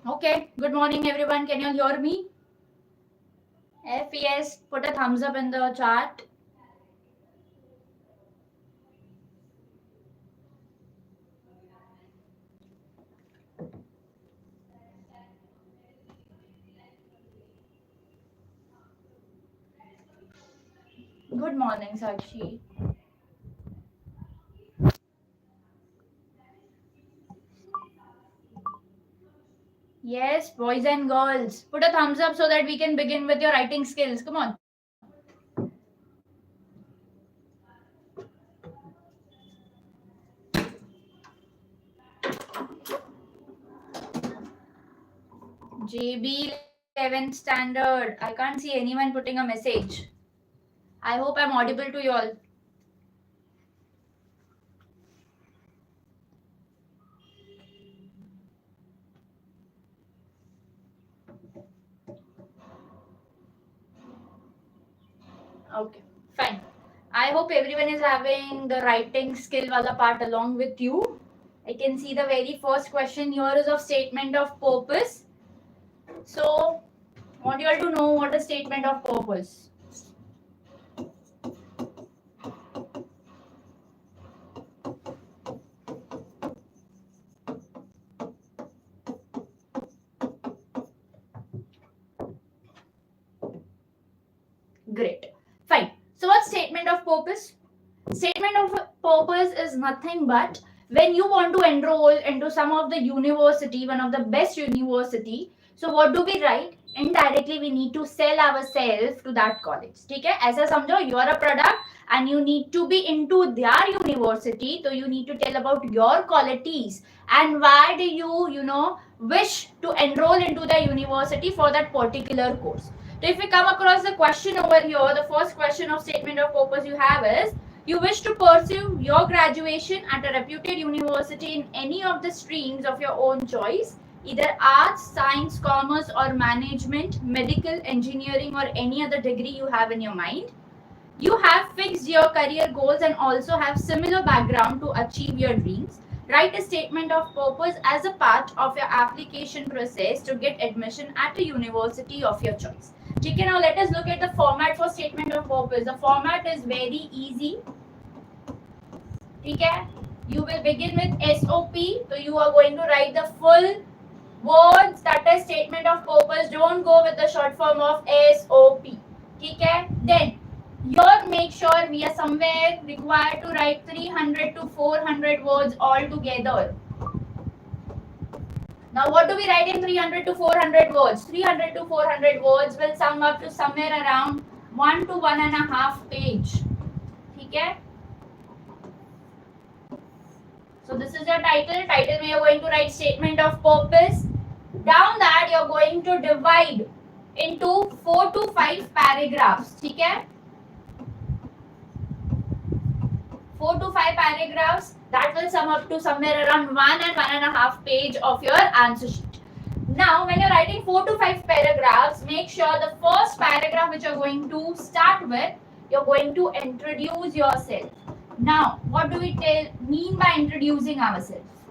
Okay, good morning everyone. Can you hear me? If yes, put a thumbs up in the chat. Good morning, Sakshi. Yes, boys and girls, put a thumbs up so that we can begin with your writing skills. Come on. JB 11th standard. I can't see anyone putting a message. I hope I'm audible to you all. Okay, fine. I hope everyone is having the writing skill wala part along with you. I can see the very first question here is of statement of purpose. So, want you all to know what is statement of purpose. Great. Fine. So, what's statement of purpose? Statement of purpose is nothing but when you want to enroll into some of the university, one of the best university. So, what do we write? Indirectly, we need to sell ourselves to that college. Okay? As I समझो, you are a product and you need to be into their university. So, you need to tell about your qualities and why do you wish to enroll into the university for that particular course. So, if we come across the question over here, the first question of statement of purpose you have is you wish to pursue your graduation at a reputed university in any of the streams of your own choice, either arts, science, commerce, or management, medical, engineering, or any other degree you have in your mind. You have fixed your career goals and also have similar background to achieve your dreams. Write a statement of purpose as a part of your application process to get admission at a university of your choice. Okay, now let us look at the format for statement of purpose. The format is very easy. Okay, you will begin with SOP. So you are going to write the full words, that is statement of purpose. Don't go with the short form of SOP. Okay, then here make sure we are somewhere required to write 300 to 400 words all together. Now what do we write in 300 to 400 words? 300 to 400 words will sum up to somewhere around 1 to 1.5 page. Okay. So this is your title. Title में you're going to write statement of purpose. Down that you're going to divide into 4 to 5 paragraphs. ठीक है? 4 to 5 paragraphs. That will sum up to somewhere around 1 and 1.5 page of your answer sheet. Now, when you're writing 4 to 5 paragraphs, make sure the first paragraph which you're going to start with, you're going to introduce yourself. Now, what do we mean by introducing ourselves?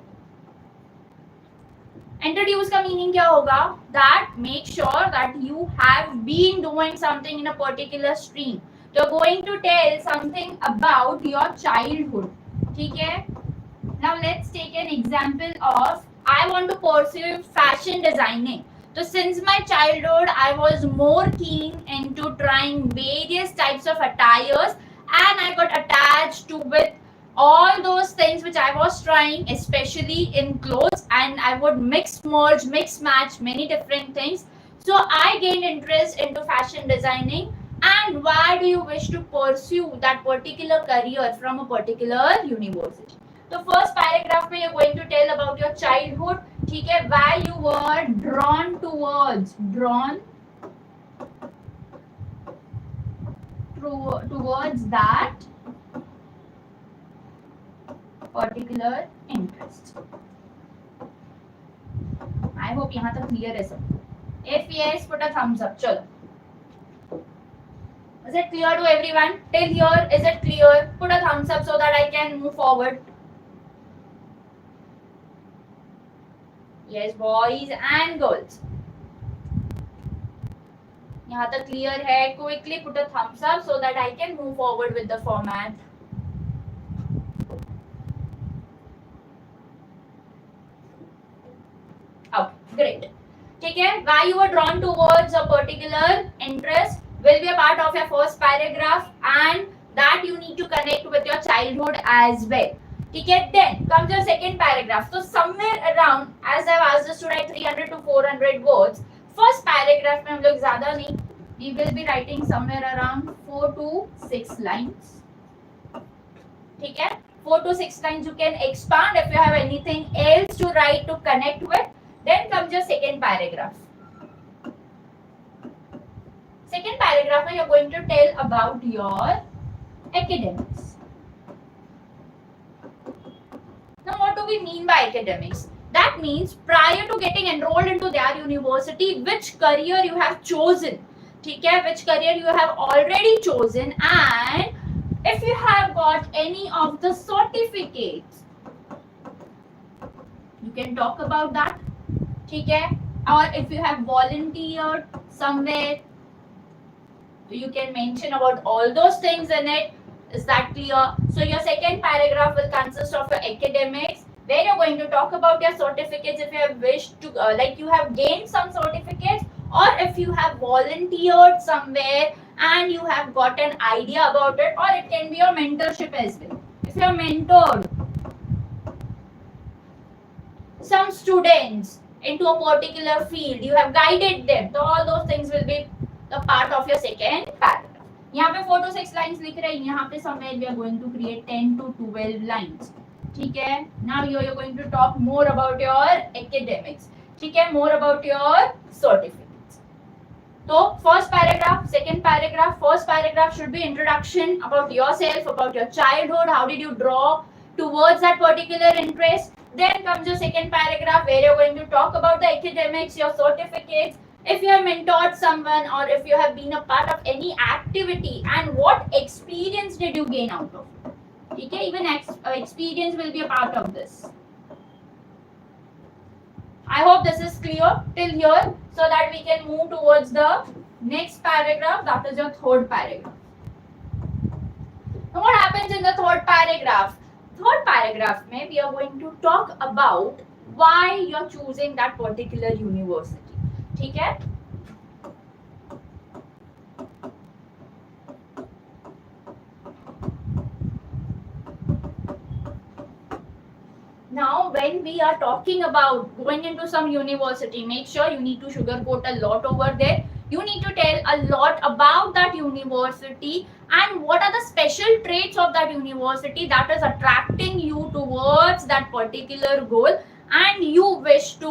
Introduce का meaning क्या होगा? That make sure that you have been doing something in a particular stream. You're going to tell something about your childhood. ठीक है? Now let's take an example of I want to pursue fashion designing. So since my childhood, I was more keen into trying various types of attires, and I got attached to with all those things which I was trying, especially in clothes, and I would mix match many different things. So I gained interest into fashion designing. And why do you wish to pursue that particular career from a particular university? So first paragraph में you're going to tell about your childhood, ठीक है? Why you were drawn towards that particular interest. I hope यहाँ तक clear है सब. If yes, put a thumbs up. चलो. Is it clear to everyone? Till here, is it clear? Put a thumbs up so that I can move forward. yes, boys and girls. यहाँ तक clear है? Quickly put a thumbs up so that I can move forward with the format. Okay, great. ठीक है? Why you were drawn towards a particular interest will be a part of your first paragraph, and that you need to connect with your childhood as well. ठीक है? Then comes your second paragraph. So somewhere around, as I've asked us to write 300 to 400 words, first paragraph में हम लोग ज़्यादा नहीं, we will be writing somewhere around 4 to 6 lines. ठीक है? 4 to 6 lines you can expand if you have anything else to write to connect with. Then comes your second paragraph. Second paragraph you are going to tell about your academics. Now what do we mean by academics? That means prior to getting enrolled into their university, which career you have chosen. ठीक है? Which career you have already chosen, and if you have got any of the certificates, you can talk about that. ठीक है? Or if you have volunteered somewhere, you can mention about all those things in it. Is that clear? So your second paragraph will consist of your academics, where you're going to talk about your certificates if you have wished to, like you have gained some certificates, or if you have volunteered somewhere and you have got an idea about it, or it can be your mentorship as well. If you have mentored some students into a particular field, you have guided them, so all those things will be the part of your second paragraph. यहाँ पे 4 to 6 lines लिख रहे हैं, यहाँ पे somewhere we are going to create 10 to 12 lines. ठीक है? Now you are going to talk more about your academics. ठीक है? More about your certificates. So first paragraph, second paragraph. First paragraph should be introduction about yourself, about your childhood, how did you draw towards that particular interest. Then comes your second paragraph where you're going to talk about the academics, your certificates, if you have mentored someone, or if you have been a part of any activity, and what experience did you gain out of it. Okay, even experience will be a part of this. I hope this is clear till here, so that we can move towards the next paragraph, that is your third paragraph. Now what happens in the third paragraph? Third paragraph mein we are going to talk about why you are choosing that particular university. ठीक है? Now when we are talking about going into some university, make sure you need to sugarcoat a lot over there. You need to tell a lot about that university and what are the special traits of that university that is attracting you towards that particular goal, and you wish to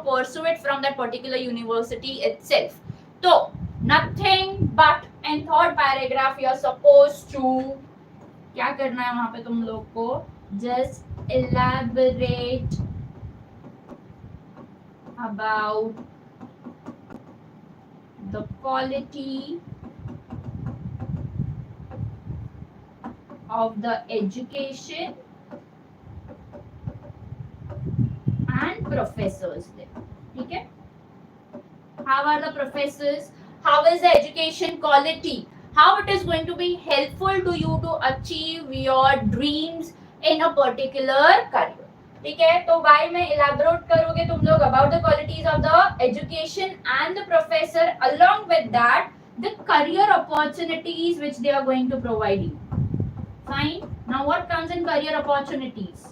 pursue it from that particular university itself. So nothing but in third paragraph you are supposed to क्या करना है वहां पे तुम लोग को, just elaborate about the quality of the education and professors there. ठीक है? How are the professors? How is the education quality? How it is going to be helpful to you to achieve your dreams in a particular career. ठीक है? तो why में elaborate करोगे तुम लोग about the qualities of the education and the professor, along with that the career opportunities which they are going to provide you. Fine. Now what comes in career opportunities?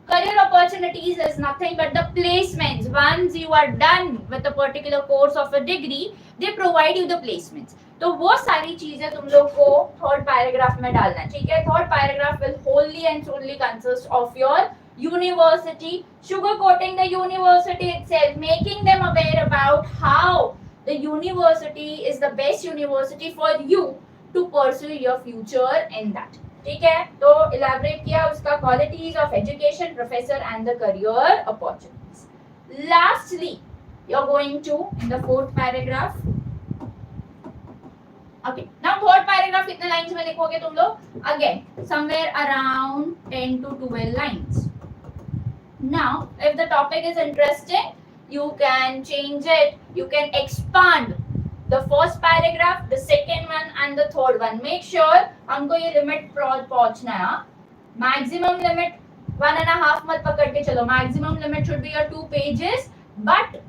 Career opportunities is nothing but the placements. Once you are done with a particular course of a degree, they provide you the placements. तो वो सारी चीजें तुम लोग को third paragraph में डालना है. ठीक है? Third paragraph will wholly and solely consist of your university, sugarcoating the university itself, making them aware about how the university is the best university for you to pursue your future in that. ठीक है? तो elaborate किया उसका qualities of education, professor and the career opportunities. Lastly, you're going to in the fourth paragraph. Okay, now third paragraph कितने lines में लिखोगे तुम लोग? Again, somewhere around 10 to 12 lines. Now, if the topic is interesting, you can change it. You can expand the first paragraph, the second one, and the third one. Make sure हमको ये limit पहुंचना है. Maximum limit 1.5 मत पकड़ के चलो. Maximum limit should be your 2 pages, but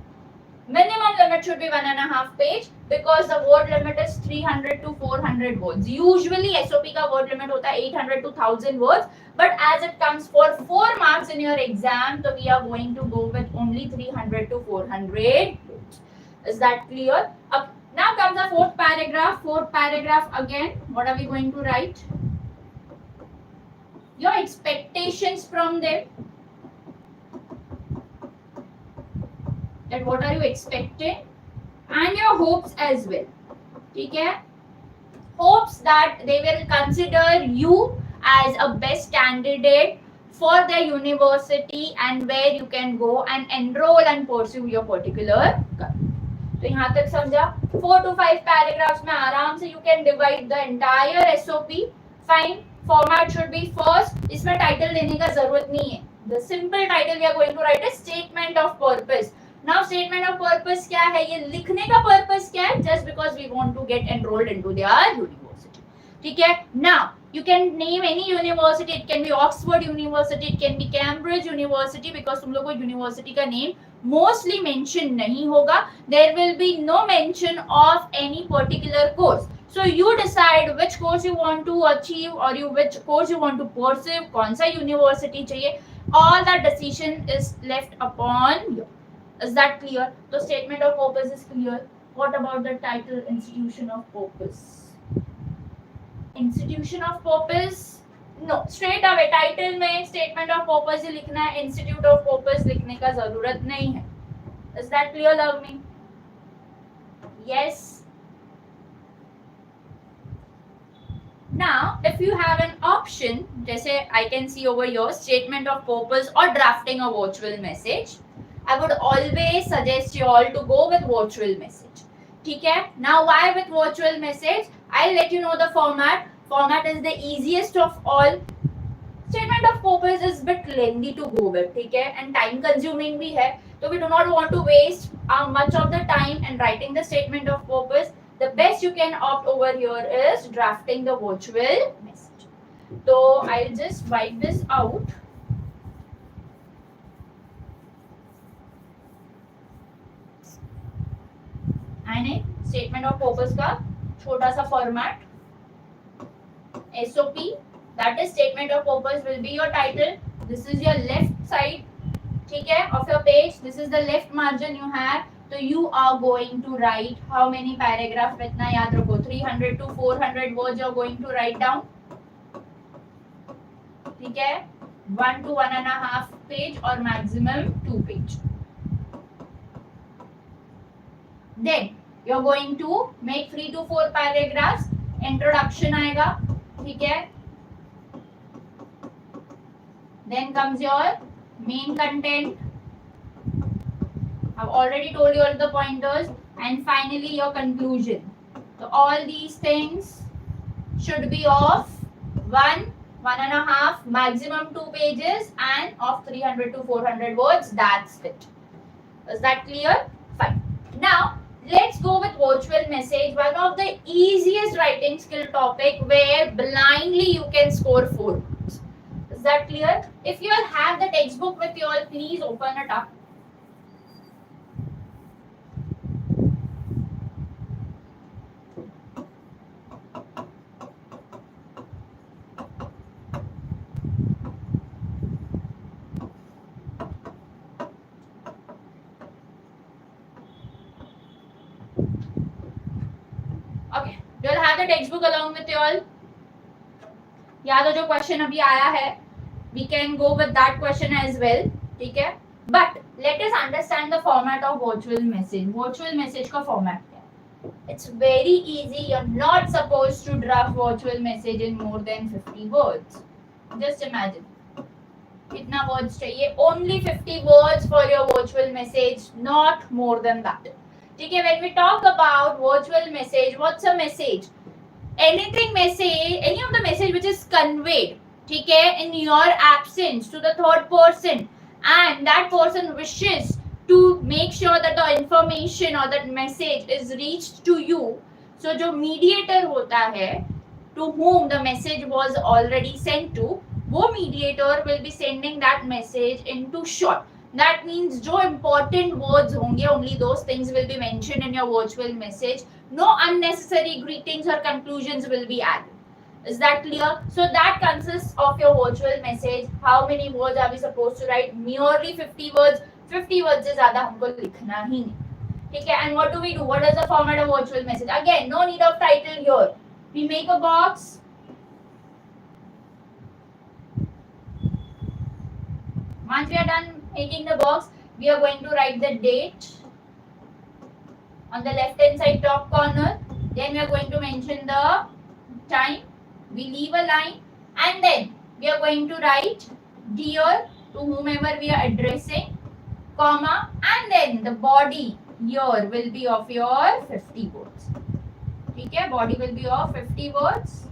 minimum limit should be 1.5 page because the word limit is 300 to 400 words. Usually SOP का word limit होता है 800 to 1000 words, but as it comes for 4 marks in your exam, so we are going to go with only 300 to 400 words. Is that clear? Now comes the fourth paragraph. Fourth paragraph again. What are we going to write? Your expectations from them. That what are you expecting? And your hopes as well. Okay? Hopes that they will consider you as a best candidate for their university and where you can go and enroll and pursue your particular career. तो यहाँ तक समझा. 4 to 5 paragraphs में आराम से you can divide the entire SOP. Fine. Format should be first. इसमें title देने का जरूरत नहीं है. The simple title we are going to write is statement of purpose. Now statement of purpose क्या है? ये लिखने का purpose क्या है? Just because we want to get enrolled into their university. ठीक है? Now you can name any university. It can be Oxford University. It can be Cambridge University because तुम लोग को university का name mostly mention नहीं होगा. There will be no mention of any particular course. So you decide which course you want to achieve or which course you want to pursue. कौन सा university चाहिए? All that decision is left upon you. Is that clear? The statement of purpose is clear. What about the title, institution of purpose? Institution of purpose? No, straight away title में statement of purpose ही लिखना है. Institute of purpose लिखने का जरूरत नहीं है. Is that clear, love me? Yes. Now, if you have an option, जैसे I can see over here, statement of purpose or drafting a virtual message, I would always suggest you all to go with virtual message. ठीक है? Now, why with virtual message? I'll let you know the format. Format is the easiest of all. Statement of purpose is bit lengthy to go with, ठीक है? And time consuming भी है. So we do not want to waste much of the time in writing the statement of purpose. The best you can opt over here is drafting the virtual message. So I'll just wipe this out. And statement of purpose का छोटा सा format. SOP, that is statement of purpose, will be your title. This is your left side, ठीक है, of your page. This is the left margin you have. So you are going to write how many paragraphs? इतना याद रखो. 300 to 400 words you are going to write down. ठीक है, 1 to 1.5 page or maximum 2 page. Then you are going to make 3 to 4 paragraphs. Introduction आएगा, ठीक है. Then comes your main content. I've already told you all the pointers. And finally your conclusion. So all these things should be of 1.5, maximum 2 pages and of 300 to 400 words. That's it. Is that clear? Fine. Now let's go with virtual message, one of the easiest writing skill topic where blindly you can score 4 marks. Is that clear? If you all have the textbook with you all, please open it up. Okay, you will have the textbook along with you all. याद हो जो question अभी आया है, we can go with that question as well, ठीक है? But let us understand the format of virtual message. Virtual message का format क्या है? It's very easy. You're not supposed to draft virtual message in more than 50 words. Just imagine. कितना words चाहिए? Only 50 words for your virtual message, not more than that. ठीक है? When we talk about virtual message, what's a message? Anything message, any of the message which is conveyed, ठीक है, in your absence to the third person, and that person wishes to make sure that the information or that message is reached to you, so जो mediator होता है, to whom the message was already sent to, वो mediator will be sending that message into short. That means जो important words होंगे, only those things will be mentioned in your virtual message. No unnecessary greetings or conclusions will be added. Is that clear? So that consists of your virtual message. How many words are we supposed to write? Merely 50 words. 50 words से ज़्यादा हमको लिखना ही नहीं. ठीक है? And what do we do? What is the format of virtual message? Again, no need of title here. We make a box. Once we are done making the box, we are going to write the date on the left hand side top corner. Then we are going to mention the time. We leave a line, and then we are going to write dear to whomever we are addressing, comma, and then the body here will be of your 50 words. Okay, body will be of 50 words.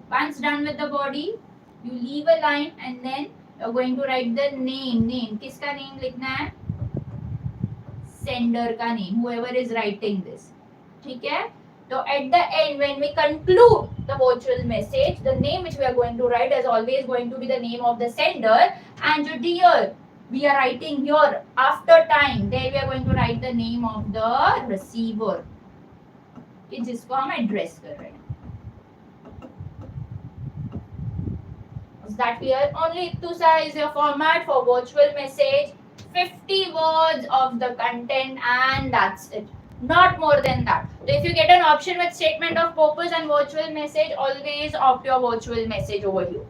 Once done with the body, you leave a line, and then you're going to write the name. Name, किसका name लिखना है? Sender का name, whoever is writing this. ठीक है? So at the end, when we conclude the virtual message, the name which we are going to write is always going to be the name of the sender, and जो dear we are writing here after time, there we are going to write the name of the receiver, कि जिसको हम address कर रहे हैं. Is that clear? Only Ittusa is your format for virtual message. 50 words of the content, and that's it. Not more than that. So if you get an option with statement of purpose and virtual message, always opt your virtual message over here.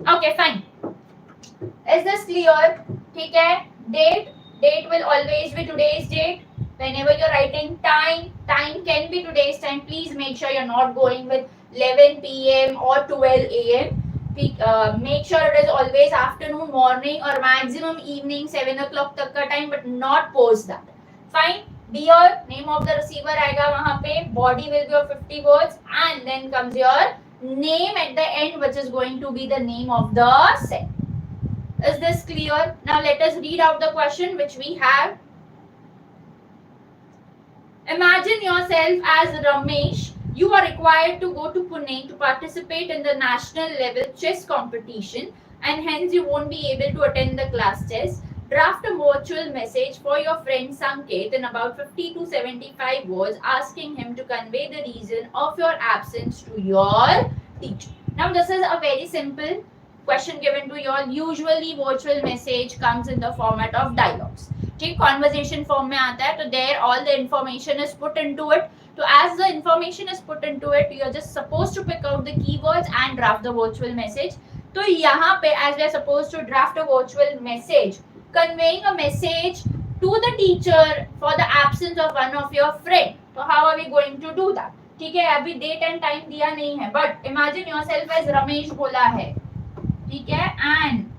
Okay, fine. Is this clear? ठीक है? Date will always be today's date. Whenever you're writing time can be today's time. Please make sure you're not going with 11 p.m. or 12 a.m. Make sure it is always afternoon, morning, or maximum evening 7 o'clock तक का time, but not post that. Fine. Dear, name of the receiver आएगा वहाँ पे. Body will be of 50 words, and then comes your name at the end, which is going to be the name of the set. Is this clear? Now let us read out the question which we have. Imagine yourself as Ramesh. You are required to go to Pune to participate in the national level chess competition, and hence you won't be able to attend the class test. Draft a virtual message for your friend Sanket in about 50 to 75 words, asking him to convey the reason of your absence to your teacher. Now this is a very simple question given to you all. Usually virtual message comes in the format of dialogues. ठीक, conversation form में आता है, तो there all the information is put into it. So as the information is put into it, you are just supposed to pick out the keywords and draft the virtual message. तो यहाँ पे as we are supposed to draft a virtual message, conveying a message to the teacher for the absence of one of your friend. So how are we going to do that? ठीक है, अभी date and time दिया नहीं है, but imagine yourself as Ramesh बोला है, ठीक है, and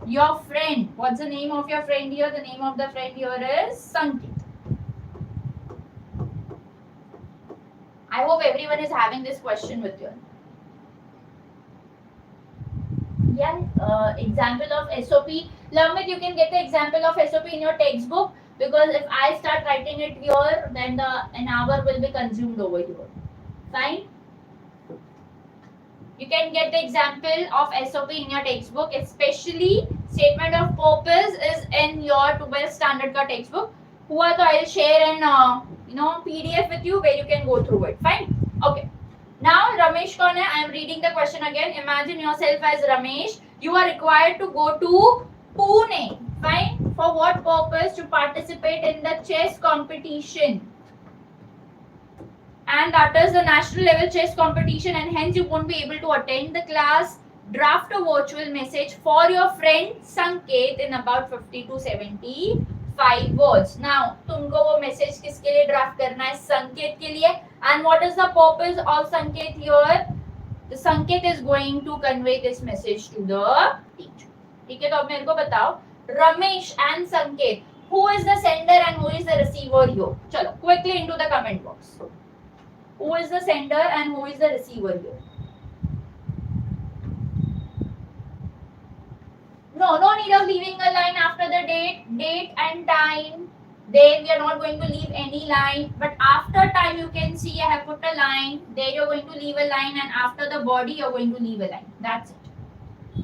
your friend, what's the name of your friend here? The name of the friend here is Sanket. I hope everyone is having this question with you. Yeah, example of SOP. Lamit, you can get the example of SOP in your textbook, because if I start writing it here, then an hour will be consumed over here. Fine. You can get the example of SOP in your textbook, especially statement of purpose is in your 12th standard ka textbook. हुआ तो I'll share an PDF with you where you can go through it. Fine. Okay. Now Ramesh kaun hai? I am reading the question again. Imagine yourself as Ramesh. You are required to go to Pune. Fine. For what purpose? To participate in the chess competition. And that is the national level chess competition, and hence you won't be able to attend the class. Draft a virtual message for your friend Sanket in about 50 to 75 words. Now, तुमको वो message किसके लिए draft करना है? संकेत के लिए. And what is the purpose of Sanket here? The Sanket is going to convey this message to the teacher. ठीक है, तो अब मेरे को बताओ, Ramesh and Sanket, who is the sender and who is the receiver here? चलो, quickly into the comment box. Who is the sender and who is the receiver here? No need of leaving a line after the date and time. Then we are not going to leave any line. But after time, you can see I have put a line. There you're going to leave a line, and after the body, you're going to leave a line. That's it.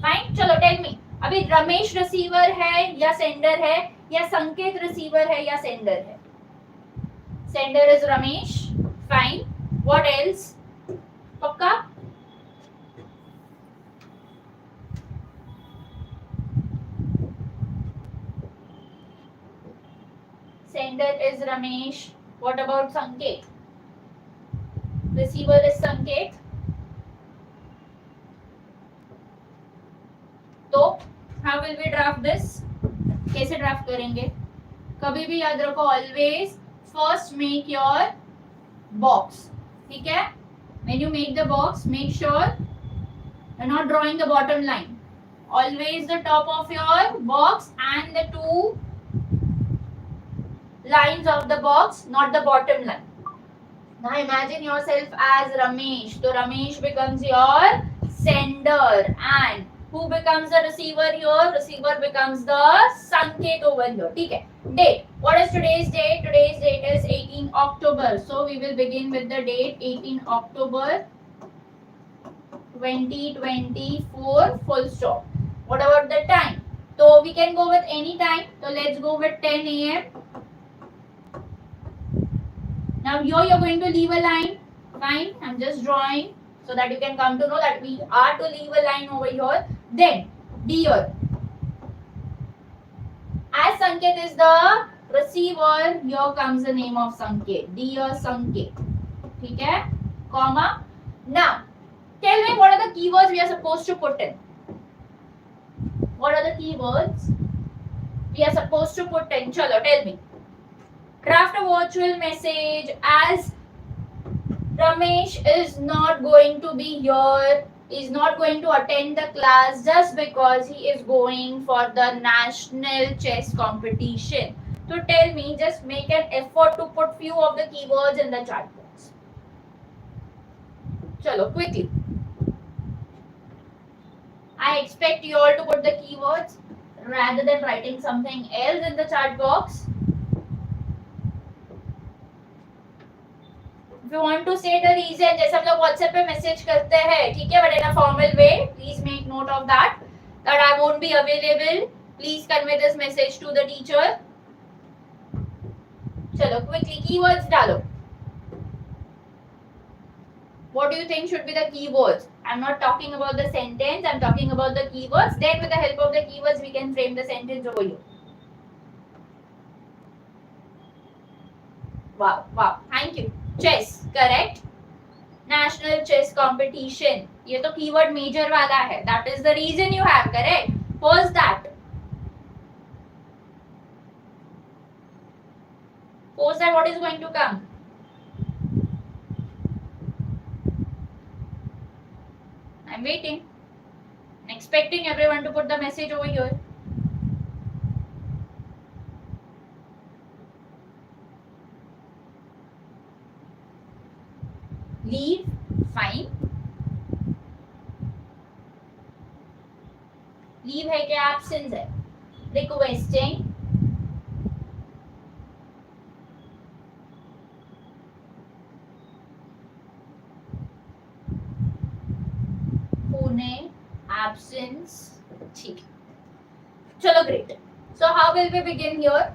Fine. चलो tell me. अभी Ramesh receiver है या sender है या संकेत receiver है या sender है? Sender is Ramesh. Fine. What else? पक्का? Sender is Ramesh. What about Sanket? Receiver is Sanket. तो how will we draft this? कैसे ड्राफ्ट करेंगे? कभी भी याद रखो, always first make your box. ठीक है? When you make the box, make sure you're not drawing the bottom line. Always the top of your box and the two lines of the box, not the bottom line. Now imagine yourself as Ramesh. So Ramesh becomes your sender, and who becomes the receiver here? Receiver becomes the Sanket over here. ठीक है? Date. What is today's date? Today's date is 18 October. So we will begin with the date 18 October 2024 full stop. What about the time? So we can go with any time. So let's go with 10 a.m. Now here you're going to leave a line. Fine. I'm just drawing so that you can come to know that we are to leave a line over here. Then dear. As Sanket is the receiver, here comes the name of Sanket. Dear Sanket. ठीक है? Comma. Now, tell me what are the keywords we are supposed to put in. What are the keywords we are supposed to put in? Chalo, tell me. Draft a virtual message as Ramesh is not going to be here, is not going to attend the class just because he is going for the national chess competition. So tell me, just make an effort to put few of the keywords in the chat box. Chalo, quickly. I expect you all to put the keywords rather than writing something else in the chat box. If you want to say the reason, जैसे हम लोग WhatsApp पे message करते हैं, ठीक है, but in a formal way, please make note of that I won't be available. Please convey this message to the teacher. चलो, quickly keywords डालो. What do you think should be the keywords? I'm not talking about the sentence. I'm talking about the keywords. Then, with the help of the keywords, we can frame the sentence over here. Wow, wow. Thank you. Chess, correct? National chess competition. ये तो keyword major वाला है. That is the reason you have, correct? Pause that. Pause that. What is going to come? I'm waiting. I'm expecting everyone to put the message over here. Leave, fine. Leave है क्या absence है? Requesting. Pune, absence. ठीक. चलो, great. So how will we begin here?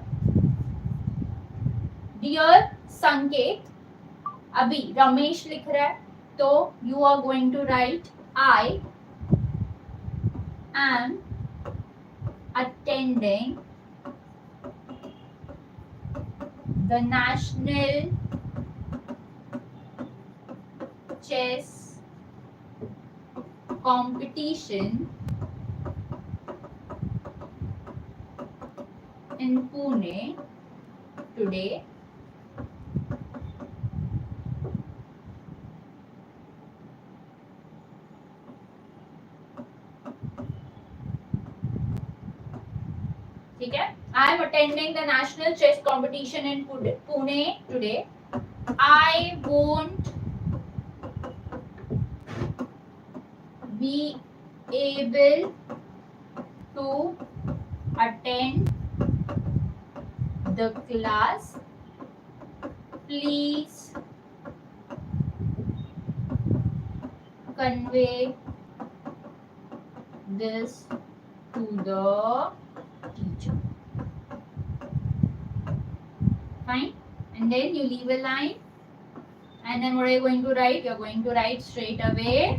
Dear Sanket. अभी रमेश लिख रहा है, तो you are going to write I am attending the national chess competition in Pune today. ठीक है? I am attending the national chess competition in Pune today. I won't be able to attend the class. Please convey this to the teacher. Fine. And then you leave a line. And then what are you going to write? You're going to write straight away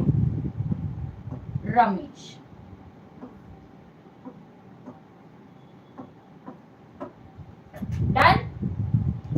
Ramesh. Done?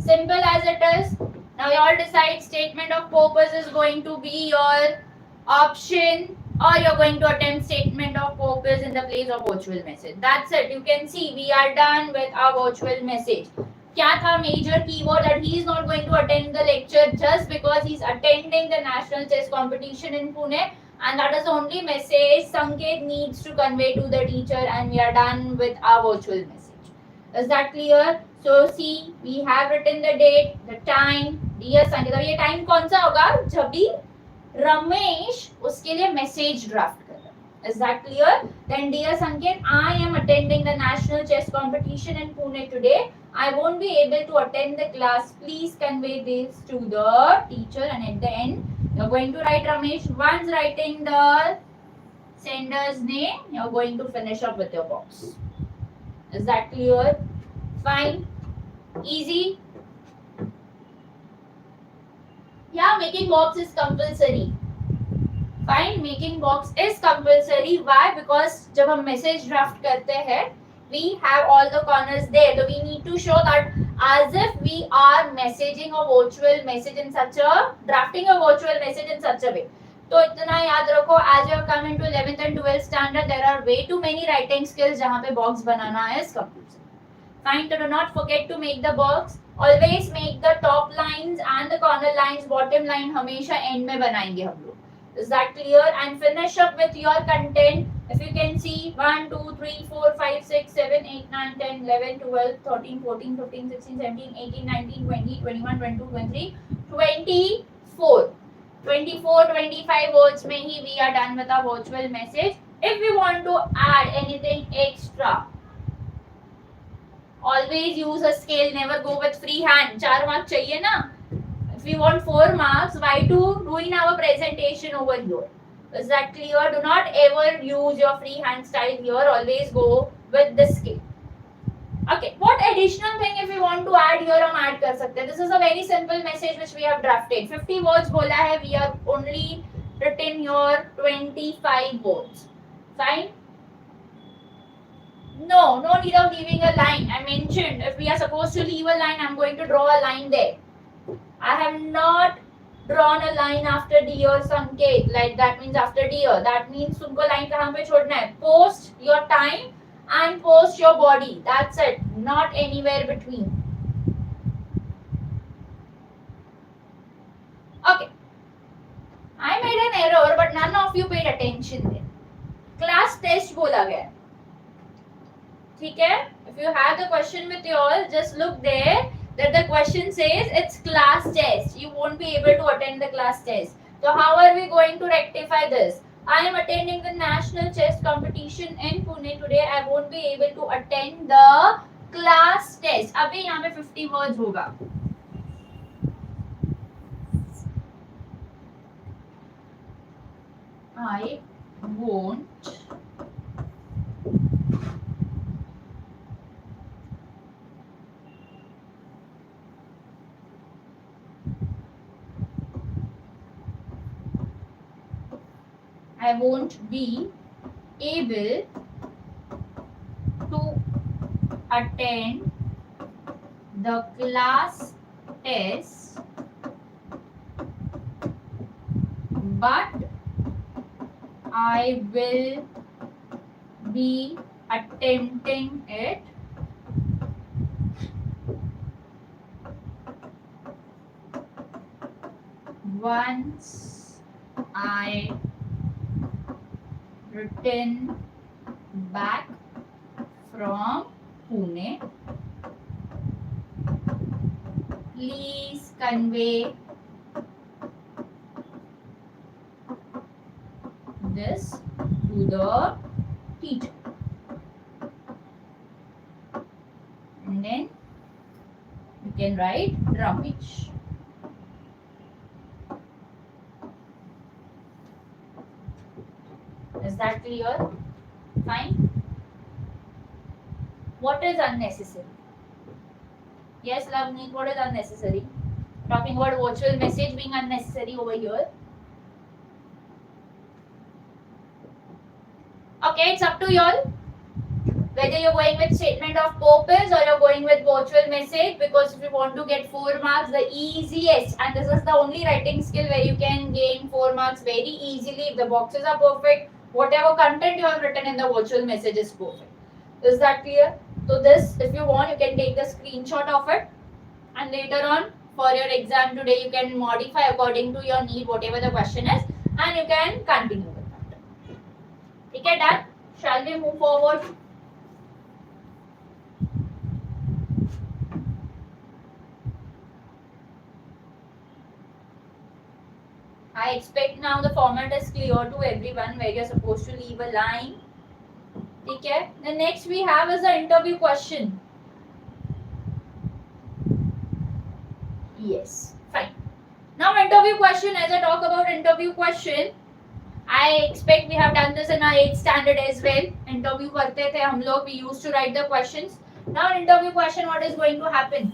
Simple as it is. Now you all decide statement of purpose is going to be your option, or you're going to attempt statement of purpose in the place of virtual message. That's it. You can see we are done with our virtual message. क्या था major keyword that he is not going to attend the lecture just because he's attending the national chess competition in Pune, and that is the only message Sanket needs to convey to the teacher, and we are done with our virtual message. Is that clear? So see, we have written the date, the time, dear Sanket. अब ये time कौन सा होगा जब भी रमेश उसके लिए message draft कर रहा है. Is that clear? Then dear Sanket, I am attending the national chess competition in Pune today. I won't be able to attend the class. Please convey this to the teacher, and at the end you're going to write Ramesh. Once writing the sender's name, you're going to finish up with your box. Is that clear? Fine. Easy. Yeah, making box is compulsory. Fine, making box is compulsory. Why? Because जब हम message draft करते हैं, we have all the corners there. So we need to show that as if we are messaging a virtual message in such a, drafting a virtual message in such a way. तो इतना याद रखो, as you have come into 11th and 12th standard, there are way too many writing skills जहाँ पे box banana is compulsory. Fine, so do not forget to make the box. Always make the top lines and the corner lines, bottom line हमेशा end में बनाएंगे हम लोग. Is that clear? And finish up with your content. If you can see 1, 2, 3, 4, 5, 6, 7, 8, 9, 10, 11, 12, 13, 14, 15, 16, 17, 18, 19, 20, 21, 22, 23, 24. 24, 25 words में ही we are done with our virtual message. If we want to add anything extra, always use a scale. Never go with free hand. 4 marks चाहिए ना? If we want 4 marks, why to ruin our presentation over here? Is that clear? Do not ever use your free hand style here. Always go with the scale. Okay, what additional thing if we want to add here हम add कर सकते हैं? This is a very simple message which we have drafted. 50 words बोला है, we have only written here 25 words. Fine? No need of leaving a line. I mentioned if we are supposed to leave a line, I'm going to draw a line there. I have not drawn a line after dear Sanket. Like that means after dear. That means तुमको line कहाँ पे छोड़ना है? Post your time and post your body. That's it. Not anywhere between. Okay. I made an error, but none of you paid attention there. Class test बोला गया है. ठीक है? If you have the question with you all, just look there. That the question says it's class test. You won't be able to attend the class test. So how are we going to rectify this? I am attending the national chess competition in Pune today. I won't be able to attend the class test. अभी यहाँ पे 50 words होगा. I won't be able to attend the class test, but I will be attempting it once I return back from Pune. Please convey this to the teacher. can write Ramesh. Is that clear? Fine. What is unnecessary? Yes, Lavneet, what is unnecessary? Talking about virtual message being unnecessary over here. Okay, it's up to y'all. Whether you're going with statement of purpose or you're going with virtual message, because if you want to get 4 marks, the easiest, and this is the only writing skill where you can gain 4 marks very easily if the boxes are perfect, whatever content you have written in the virtual message is perfect. Is that clear? So this, if you want, you can take the screenshot of it, and later on for your exam today you can modify according to your need whatever the question is, and you can continue with that. Okay, done? Shall we move forward? I expect now the format is clear to everyone where you're supposed to leave a line. Okay. The next we have is the interview question. Yes. Fine. Now interview question, as I talk about interview question, I expect we have done this in our 8th standard as well. Interview करते थे हम लोग, we used to write the questions. Now interview question, what is going to happen?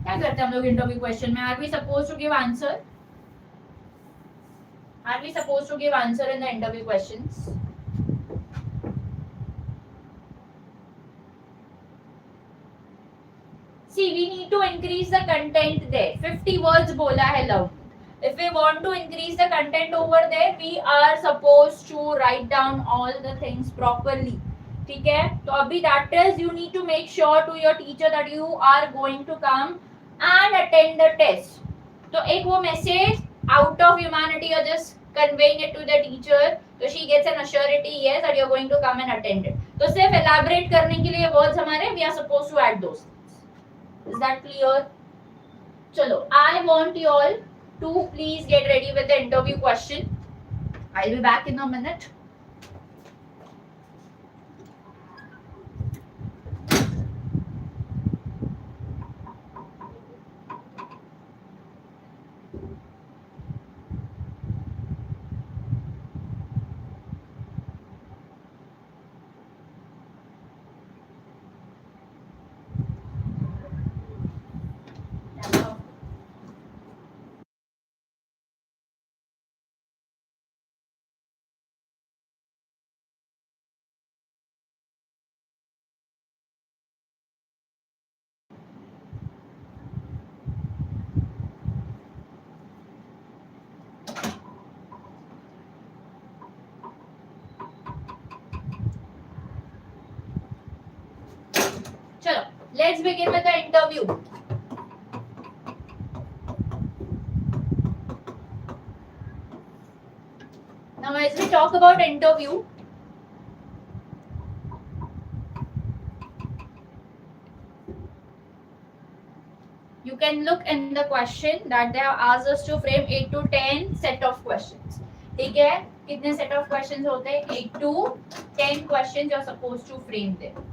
क्या करते हैं हम लोग interview question में? Are we supposed to give answer? Are we supposed to give answer in the interview questions? See, we need to increase the content there. 50 words bola hai love. If we want to increase the content over there, we are supposed to write down all the things properly. ठीक है? तो अभी that is, you need to make sure to your teacher that you are going to come and attend the test. तो एक वो message out of humanity, you're just conveying it to the teacher, so she gets an assurity, yes, that you're going to come and attend it. तो सिर्फ elaborate करने के लिए words हमारे, we are supposed to add those things. Is that clear? चलो, I want you all to please get ready with the interview question. I'll be back in a minute. चलो, let's begin with the interview. Now, as we talk about interview, you can look in the question that they have asked us to frame 8 to 10 set of questions. ठीक है? कितने set of questions होते हैं? 8 to 10 questions you're supposed to frame them.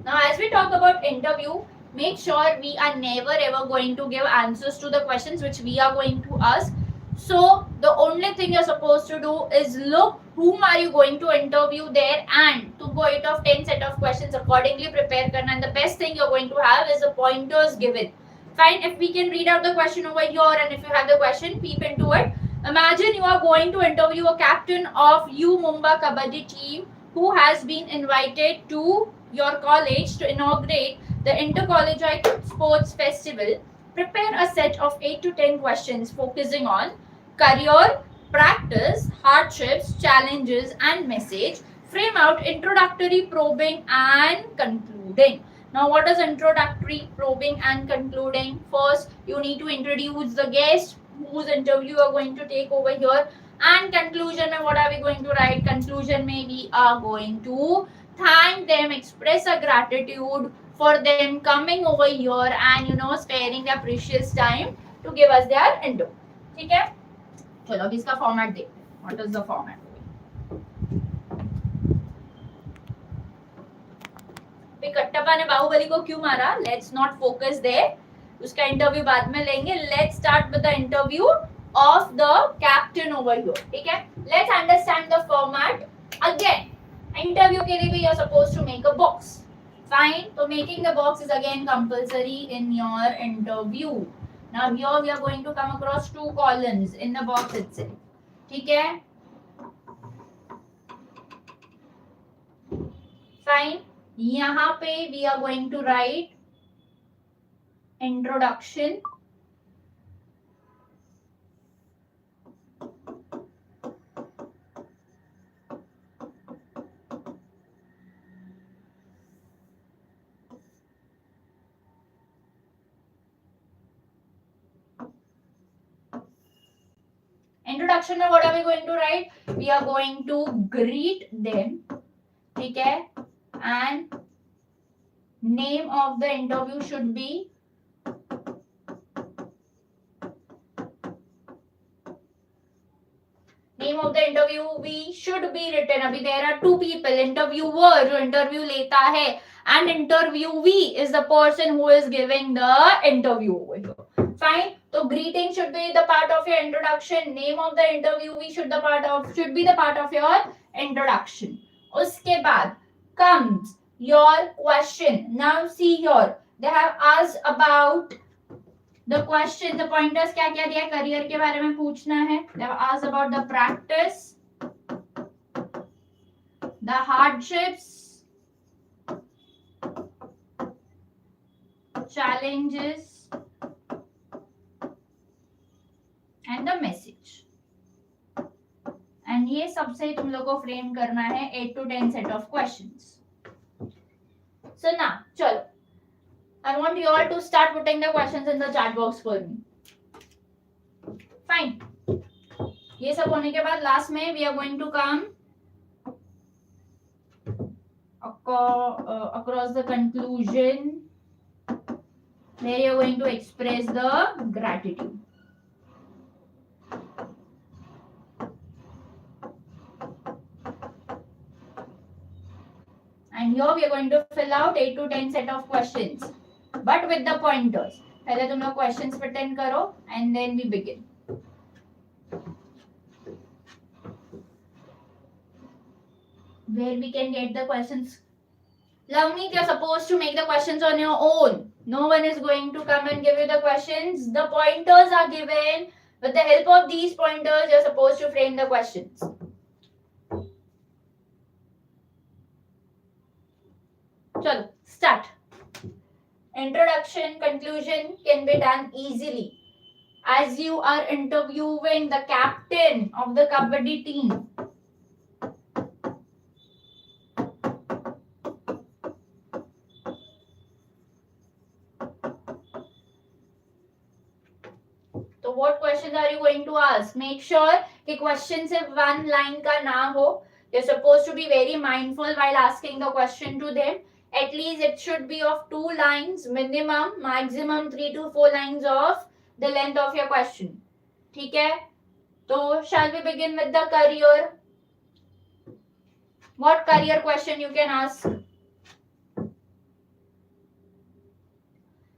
Now, as we talk about interview, make sure we are never ever going to give answers to the questions which we are going to ask. So, the only thing you're supposed to do is look whom are you going to interview there, and to go 8 of 10 set of questions accordingly prepare karna, and the best thing you're going to have is the pointers given. Fine, if we can read out the question over here, and if you have the question, peep into it. Imagine you are going to interview a captain of U Mumbai Kabaddi team who has been invited to your college to inaugurate the Intercollegiate Sports Festival. Prepare a set of 8 to 10 questions focusing on career, practice, hardships, challenges, and message. Frame out introductory, probing, and concluding. Now, what is introductory, probing, and concluding? First, you need to introduce the guest whose interview you are going to take over here. And conclusion, what are we going to write? Conclusion, we are going to thank them, express a gratitude for them coming over here and sparing their precious time to give us their interview. ठीक है? चलो अभी इसका format देखते हैं. What is the format? कट्टप्पा ने बाहुबली को क्यों मारा? Let's not focus there. उसका इंटरव्यू बाद में लेंगे. Let's start with the interview of the captain over here. ठीक है? Let's understand the format again. Interview के लिए भी you're supposed to make a box. Fine. So making the box is again compulsory in your interview. Now here we are going to come across two columns in the box itself. ठीक है? Fine. यहाँ पे we are going to write introduction. Introduction में what are we going to write? We are going to greet them. ठीक है? And name of the interview should be name of the interview we should be written. अभी there are two people, interviewer जो interview लेता है and interviewee is the person who is giving the interview over here. Fine. So greeting should be the part of your introduction. Name of the interviewee should be the part of your introduction. उसके बाद comes your question. Now see here. They have asked about the question, the pointers क्या क्या दिया? Career के बारे में पूछना है. They have asked about the practice, the hardships, challenges, and the message. And ये सबसे तुम लोग को फ्रेम करना है 8 to 10 set of questions. So now, चलो. I want you all to start putting the questions in the chat box for me. Fine. ये सब होने के बाद last में we are going to come across the conclusion where you are going to express the gratitude. And here we are going to fill out 8 to 10 set of questions, but with the pointers. पहले तुम लोग questions pretend करो and then we begin. Where we can get the questions? Lavneet, you're supposed to make the questions on your own. No one is going to come and give you the questions. The pointers are given. With the help of these pointers, you're supposed to frame the questions. Chalo, start. Introduction, conclusion can be done easily as you are interviewing the captain of the kabaddi team. So what questions are you going to ask? Make sure कि question सिर्फ one line का ना हो. You're supposed to be very mindful while asking the question to them. At least it should be of 2 lines minimum, maximum 3 to 4 lines of the length of your question. ठीक है? तो shall we begin with the career? What career question you can ask?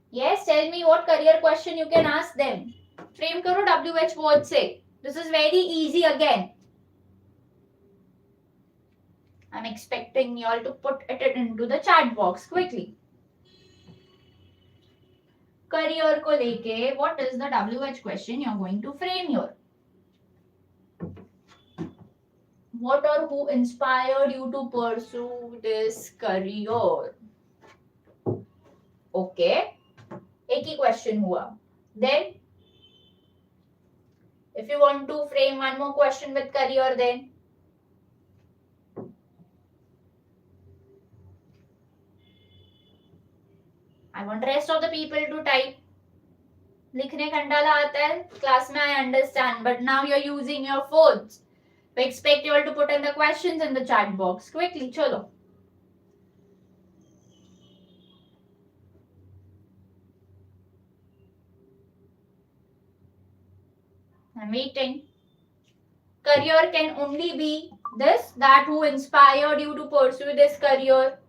Yes, tell me what career question you can ask them. Frame करो WH word से. This is very easy again. I'm expecting you all to put it into the chat box quickly. Career को लेके, what is the WH question you're going to frame here? What or who inspired you to pursue this career? Okay. एक ही question हुआ. Then, if you want to frame one more question with career, then I want rest of the people to type. लिखने कंटाला आता है class में, I understand, but now you're using your phones. We expect you all to put in the questions in the chat box quickly. चलो. I'm waiting. Career can only be this, that who inspired you to pursue this career.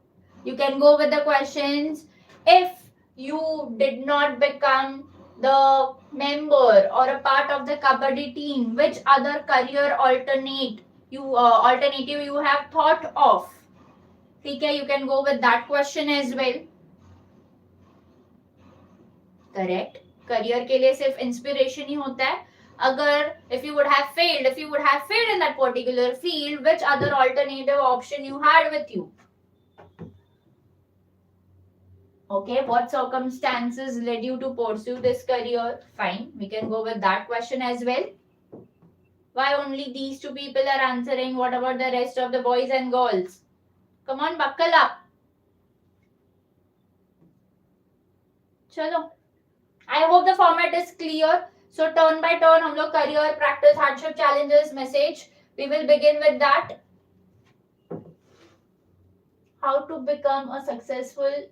You can go with the questions. If you did not become the member or a part of the kabaddi team, which other career alternative you have thought of? Okay, you can go with that question as well. Correct. Career के लिए सिर्फ inspiration ही होता है. अगर if you would have failed in that particular field, which other alternative option you had with you? Okay, what circumstances led you to pursue this career? Fine, we can go with that question as well. Why only these two people are answering? What about the rest of the boys and girls? Come on, buckle up. Chalo. I hope the format is clear. So turn by turn, हम लोग career, practice, hardship, challenges, message. We will begin with that. How to become a successful.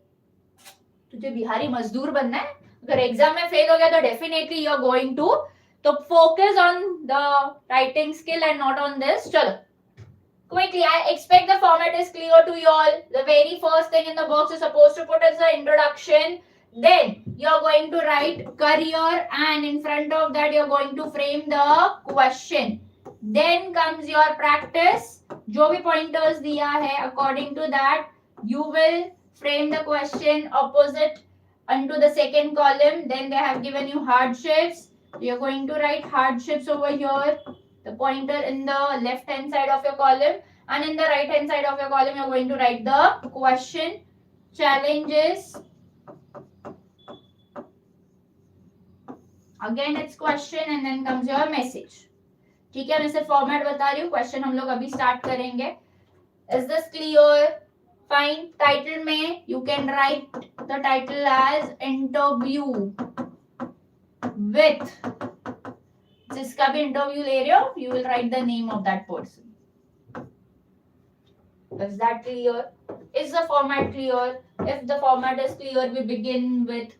तुझे बिहारी मजदूर बनना है. अगर exam में fail हो गया तो definitely you are going to. तो focus on the writing skill and not on this. चलो quickly, I expect the format is clear to you all. The very first thing in the box you're supposed to put is the introduction. Then you're going to write career, and in front of that you're going to frame the question. Then comes your practice. जो भी pointers दिया है, according to that you will frame the question opposite onto the second column. Then they have given you hardships. You're going to write hardships over here. The pointer in the left hand side of your column, and in the right hand side of your column you're going to write the question, challenges. Again it's question and then comes your message. ठीक है, मैं सिर्फ format बता रही हूँ. Question हम लोग अभी स्टार्ट करेंगे. Is this clear? Fine. Title में you can write the title as interview with. जिसका भी इंटरव्यू ले रहे हो, you will write the name of that person. Is that clear? Is the format clear? If the format is clear, we begin with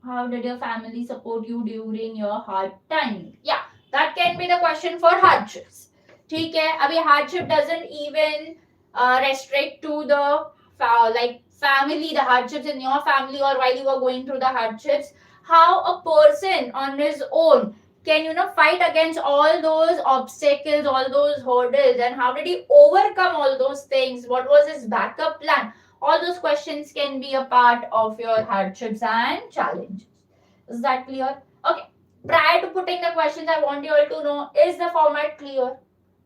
how did your family support you during your hard time? Yeah, that can be the question for hardships. ठीक है, अभी hardship doesn't even restrict to the like family, the hardships in your family or while you are going through the hardships. How a person on his own can fight against all those obstacles, all those hurdles, and how did he overcome all those things? What was his backup plan? All those questions can be a part of your hardships and challenges. Is that clear? Okay. Prior to putting the questions, I want you all to know, is the format clear?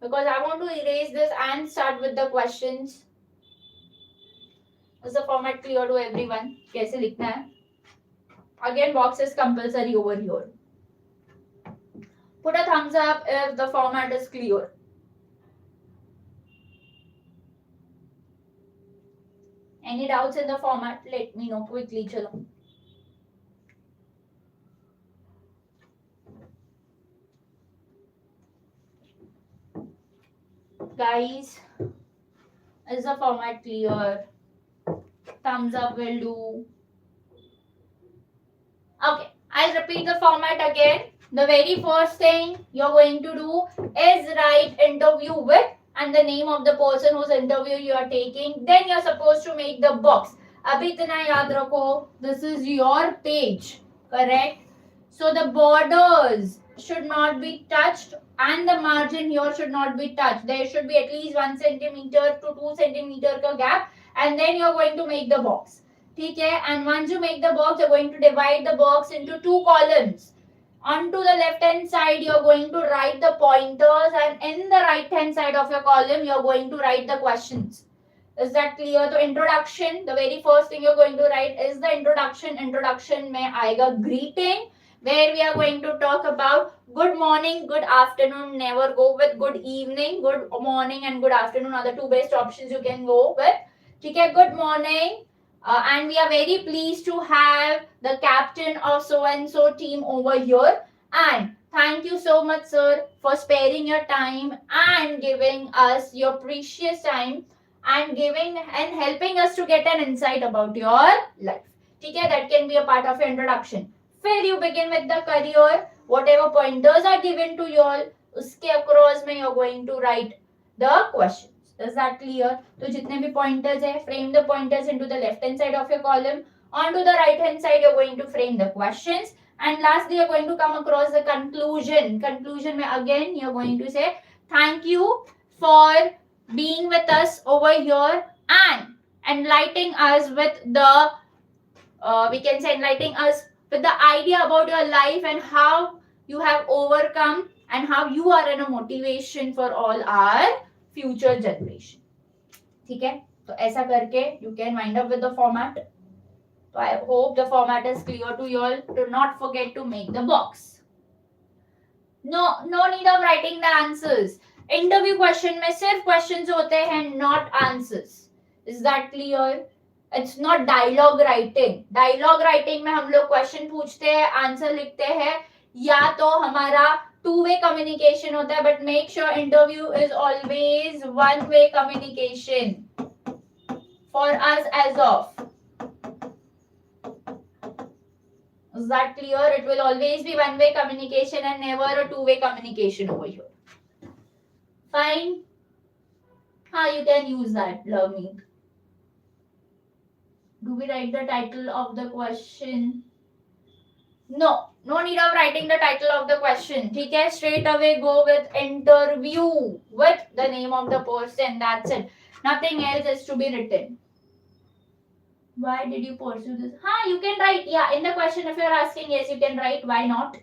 Because I want to erase this and start with the questions. Is the format clear to everyone? कैसे लिखना है? Again, box is compulsory over here. Put a thumbs up if the format is clear. Any doubts in the format? Let me know quickly. Chalo. Guys, is the format clear? Thumbs up will do. Okay, I'll repeat the format again. The very first thing you're going to do is write interview with and the name of the person whose interview you are taking. Then you're supposed to make the box. Abhi itna yaad rakho, this is your page, correct? So the borders should not be touched and the margin here should not be touched. There should be at least 1 centimeter to 2 centimeter ka gap, and then you're going to make the box. Okay, and once you make the box, you're going to divide the box into 2 columns. Onto the left hand side, you're going to write the pointers, and in the right hand side of your column, you're going to write the questions. Is that clear? So introduction, the very first thing you're going to write is the introduction. Introduction mein aayega greeting, where we are going to talk about good morning, good afternoon. Never go with good evening. Good morning and good afternoon are the 2 best options you can go with. Okay, good morning. And we are very pleased to have the captain of so and so team over here, and thank you so much sir for sparing your time and giving us your precious time and helping us to get an insight about your life. Okay, that can be a part of your introduction. Then you begin with the career. Whatever pointers are given to you all, uske across mein you're going to write the questions. Is that clear? तो जितने भी pointers है, frame the pointers into the left hand side of your column. Onto the right hand side, you're going to frame the questions. And lastly, you're going to come across the conclusion. Conclusion में again, you're going to say, thank you for being with us over here and enlightening us with the, we can say enlightening us with the idea about your life and how you have overcome and how you are in a motivation for all our future generation. ठीक है, तो ऐसा करके you can wind up with the format. So I hope the format is clear to you all. Do not forget to make the box. No need of writing the answers. Interview question में सिर्फ questions होते हैं, not answers. Is that clear? It's not dialogue writing. Dialogue writing में हम लोग question पूछते हैं, answer लिखते हैं, या तो हमारा two-way communication होता है, but make sure interview is always one-way communication for us as of. Is that clear? It will always be one-way communication and never a two-way communication over here. Fine. You can use that, learning. Do we write the title of the question? No need of writing the title of the question. ठीक है, straight away go with interview with the name of the person. That's it. Nothing else is to be written. Why did you pursue this? You can write. Yeah, in the question if you're asking, yes, you can write. Why not?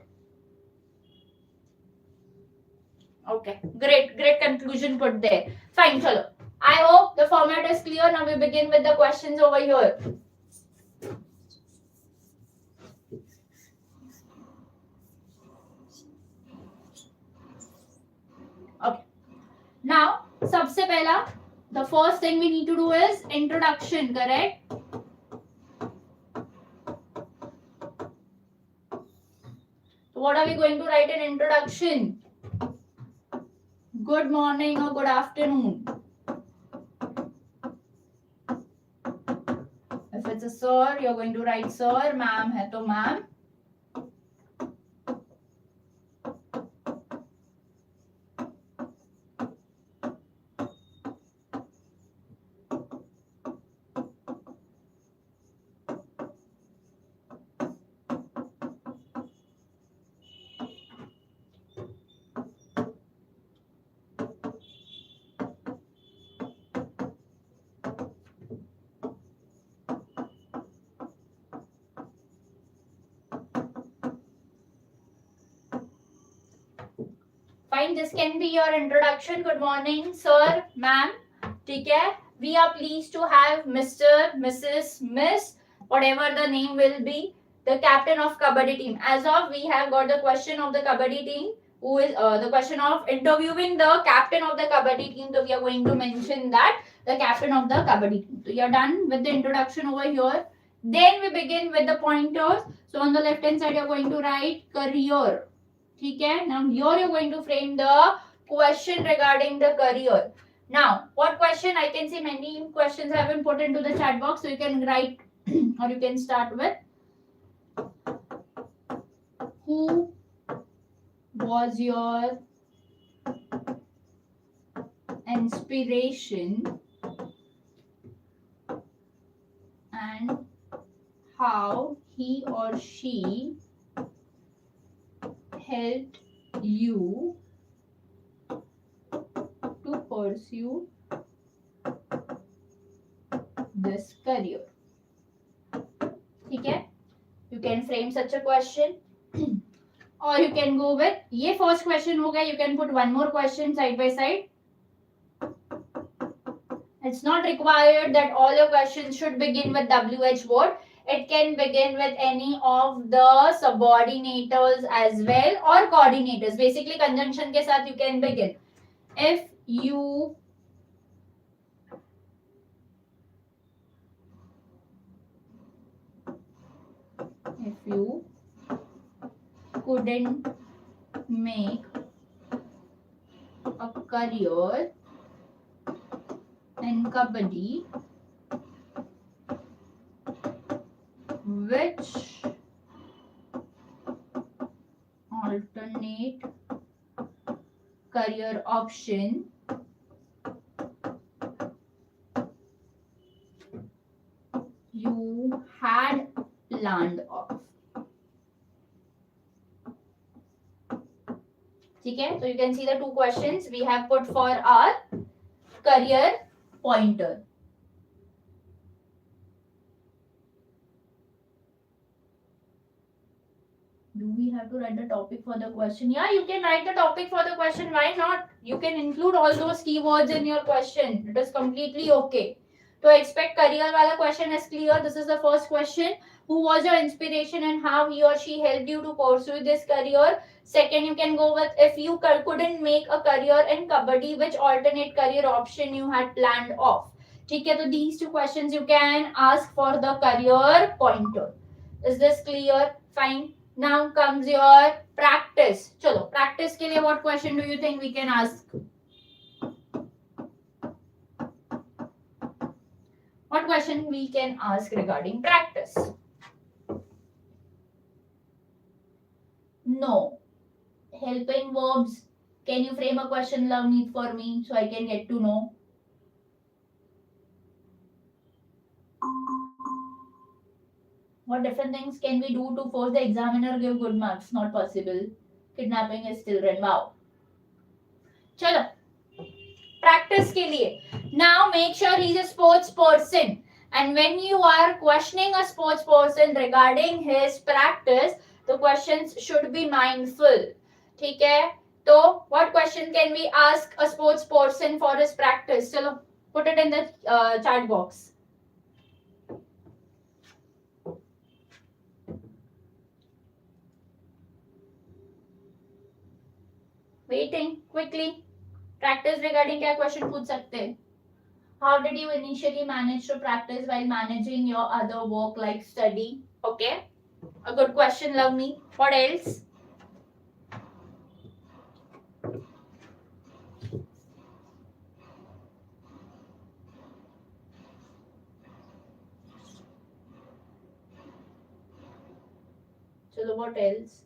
Okay, great conclusion put there. Fine, chalo. I hope the format is clear. Now we begin with the questions over here. Okay. Now, सबसे पहला, the first thing we need to do is introduction, correct? So what are we going to write in introduction? Good morning or good afternoon. If it's a sir, you're going to write sir. Ma'am hai to ma'am. Fine, this can be your introduction. Good morning, sir, ma'am. ठीक है? We are pleased to have Mr., Mrs., Miss, whatever the name will be, the captain of Kabaddi team. As of, we have got the question of the Kabaddi team, who is the question of interviewing the captain of the Kabaddi team. So we are going to mention that the captain of the Kabaddi team. So you are done with the introduction over here. Then we begin with the pointers. So on the left hand side, you are going to write career. ठीक है? Now here you're going to frame the question regarding the career. Now, what question? I can see many questions have been put into the chat box, so you can write or you can start with, who was your inspiration and how he or she helped you to pursue this career. ठीक है? You can frame such a question or you can go with, ये first question हो गया, you can put one more question side by side. It's not required that all your questions should begin with WH word. It can begin with any of the subordinators as well or coordinators. Basically, conjunction के साथ you can begin. If you couldn't make a career in Kabaddi, which alternate career option you had planned of. Okay, so you can see the two questions we have put for our career pointer. Do we have to write the topic for the question? Yeah, you can write the topic for the question. Why not? You can include all those keywords in your question. It is completely okay. To expect career wala question is clear. This is the first question. Who was your inspiration and how he or she helped you to pursue this career? Second, you can go with if you couldn't make a career in kabaddi, which alternate career option you had planned off. Okay, so these two questions you can ask for the career pointer. Is this clear? Fine. Now comes your practice. Chalo, practice के लिए what question do you think we can ask? What question we can ask regarding practice? No. Helping verbs. Can you frame a question, Lavneet, for me so I can get to know? What different things can we do to force the examiner give good marks? Not possible. Kidnapping is children. Wow. Chalo. Practice के लिए. Now make sure he's a sports person. And when you are questioning a sports person regarding his practice, the questions should be mindful. ठीक है? So, what question can we ask a sports person for his practice? Chalo, put it in the chat box. Waiting quickly. Practice regarding क्या question पूछ सकते हैं? How did you initially manage to practice while managing your other work like study? Okay. A good question, love me. What else? So what else?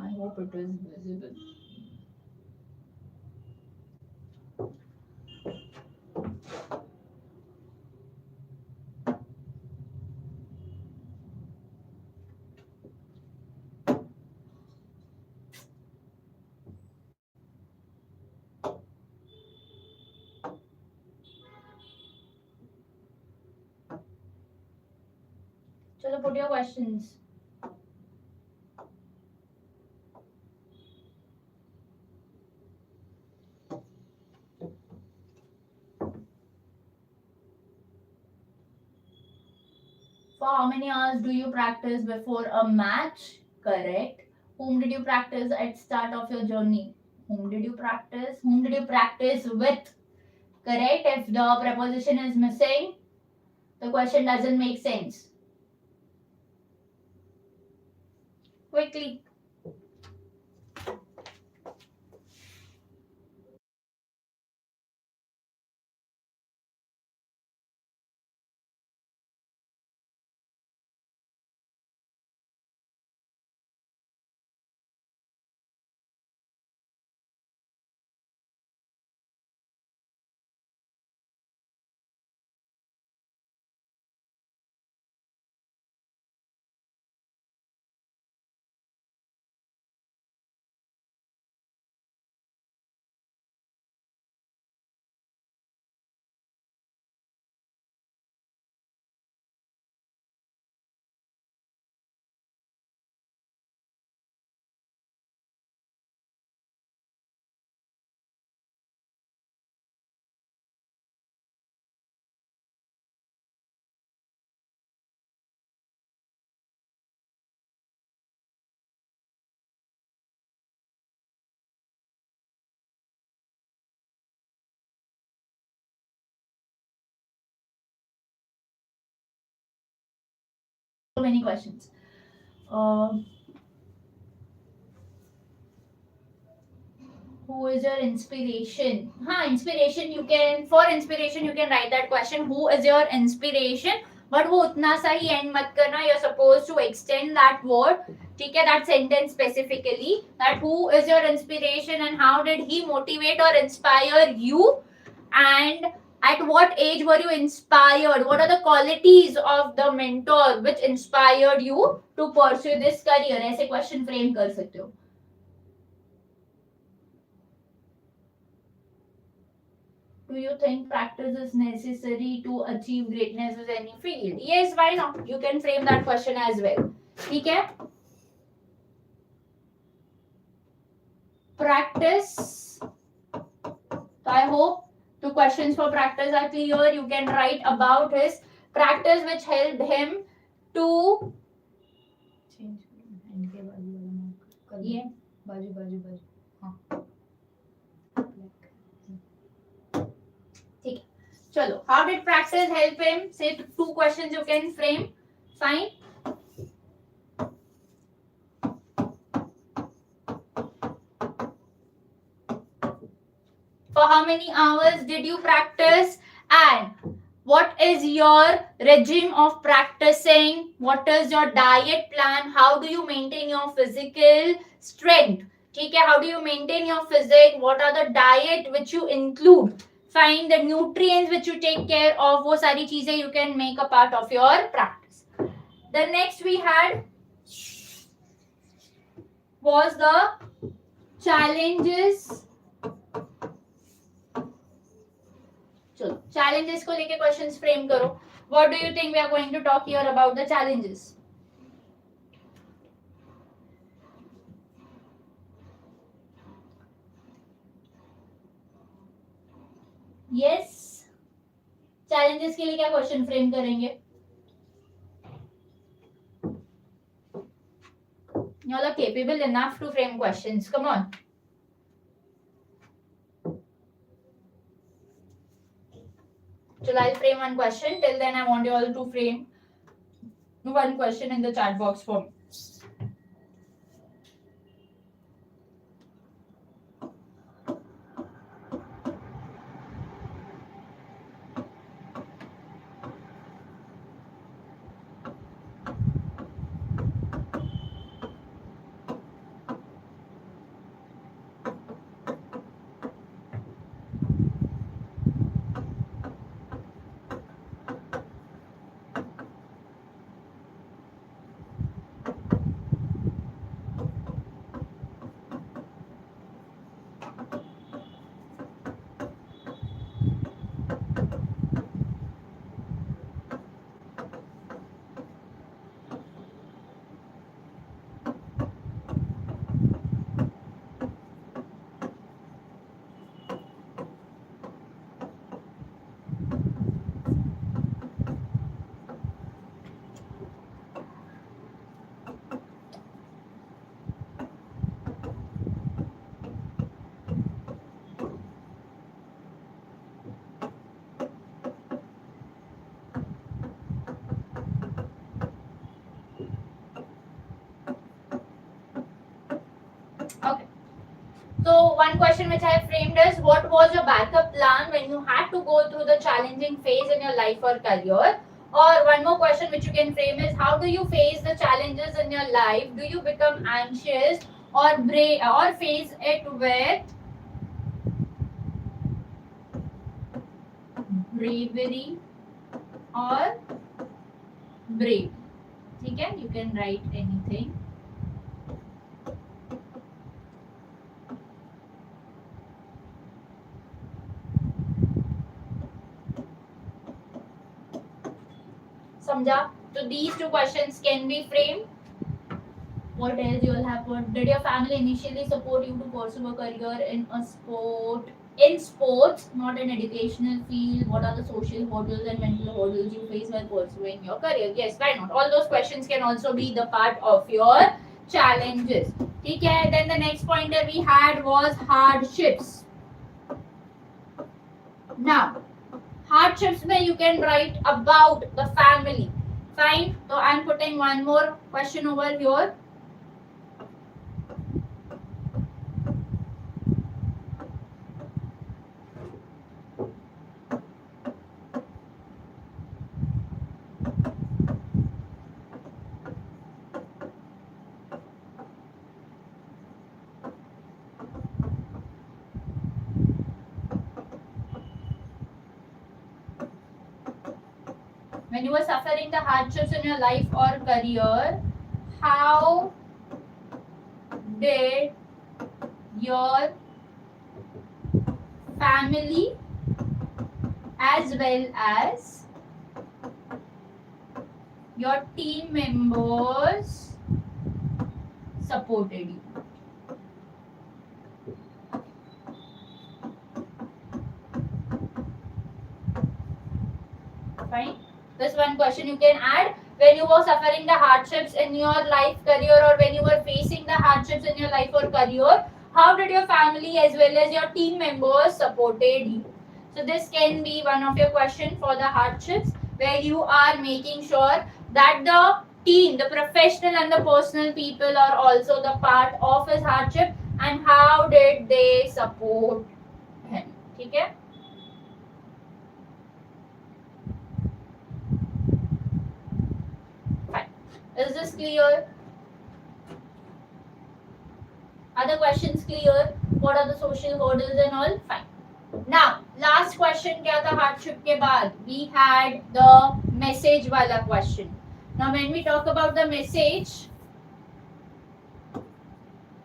I hope it is visible. So put your questions. For how many hours do you practice before a match? Correct. Whom did you practice at start of your journey? Whom did you practice? Whom did you practice with? Correct. If the preposition is missing, the question doesn't make sense. Quickly. So many questions. Who is your inspiration? Inspiration you can, for inspiration you can write that question. Who is your inspiration? But वो उतना सा ही end मत करना. You're supposed to extend that word. ठीक है, that sentence specifically. That who is your inspiration and how did he motivate or inspire you? And At what age were you inspired? What are the qualities of the mentor which inspired you to pursue this career? ऐसे question frame कर सकते हो. Do you think practice is necessary to achieve greatness in any field? Yes, why not? You can frame that question as well. ठीक है? Practice. So I hope the questions for practice are clear. You can write about his practice which helped him to ये बाजू हाँ ठीक है चलो. How did practice help him? Say two questions you can frame. Fine. For how many hours did you practice? And what is your regime of practicing? What is your diet plan? How do you maintain your physical strength? ठीक है, how do you maintain your physique? What are the diet which you include? Find the nutrients which you take care of. वो सारी चीजें you can make a part of your practice. The next we had was the challenges. चलो challenges को लेके questions frame करो. What do you think we are going to talk here about the challenges? Yes. Challenges के लिए क्या question frame करेंगे? You all are capable enough to frame questions. Come on. So I'll frame one question. Till then, I want you all to frame one question in the chat box for me. Okay. So one question which I have framed is, what was your backup plan when you had to go through the challenging phase in your life or career? Or one more question which you can frame is, how do you face the challenges in your life? Do you become anxious or brave or face it with bravery or brave? ठीक है, you can write anything. समझा? So these two questions can be framed. What else you all have put? Did your family initially support you to pursue a career in a sport? In sports, not an educational field. What are the social hurdles and mental hurdles you face while pursuing your career? Yes, why not? All those questions can also be the part of your challenges. ठीक है. Then the next pointer we had was hardships. Now, hardships में you can write about the family. Fine. So I'm putting one more question over here. when you were suffering the hardships in your life or career, how did your family as well as your team members supported you? Fine. This one question you can add. When you were suffering the hardships in your life, career, or when you were facing the hardships in your life or career, how did your family as well as your team members supported you? So this can be one of your questions for the hardships, where you are making sure that the team, the professional and the personal people are also the part of his hardship, and how did they support him. ठीक है? Is this clear? Are the questions clear? What are the social hurdles and all? Fine. Now, last question क्या था hardship के बाद? We had the message वाला question. Now, when we talk about the message,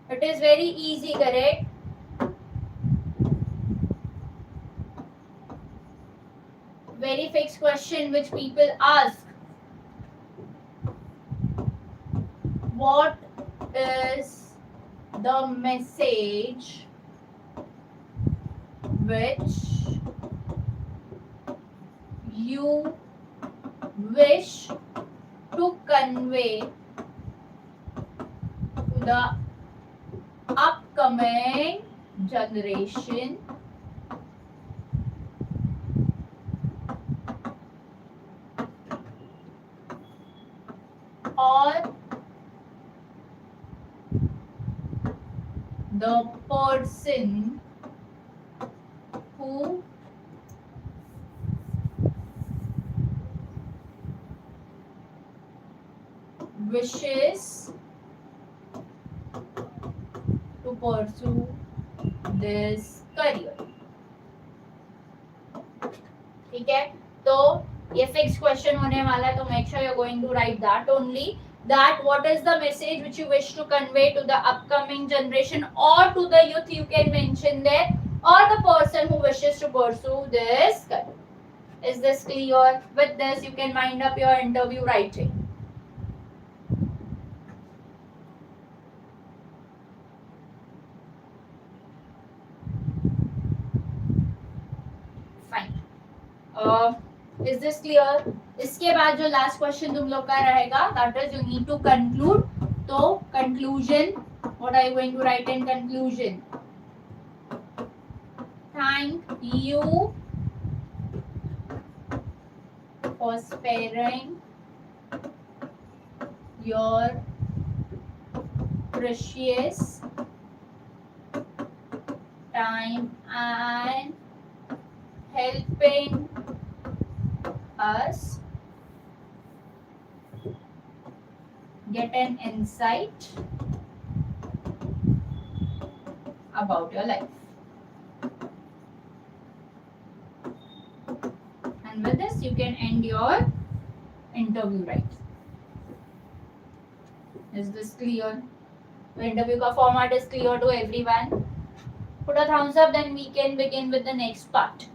it is very easy, correct? Very fixed question which people ask. What is the message which you wish to convey to the upcoming generation or the person who wishes to pursue this career. ठीक है, तो ये fix question होने वाला है, तो make sure you are going to write that only. That what is the message which you wish to convey to the upcoming generation or to the youth, you can mention there, or the person who wishes to pursue this career. Is this clear? With this you can wind up your interview writing. Fine. Is this clear? इसके बाद जो last question तुम लोग का रहेगा, that is you need to conclude. तो conclusion, what are you going to write in conclusion? Thank you for sparing your precious time and helping us get an insight about your life. And with this you can end your interview, right? Is this clear? The interview ka format is clear to everyone. Put a thumbs up, then we can begin with the next part.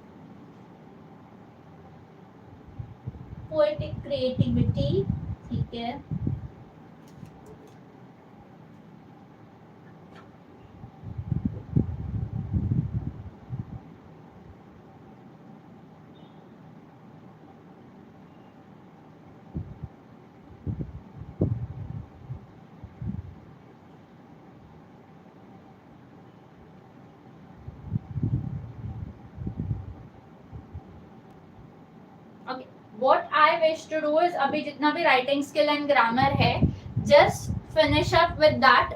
Poetic creativity, ठीक है. Okay. What I wish to do is अभी जितना भी writing skill and grammar है, just finish up with that.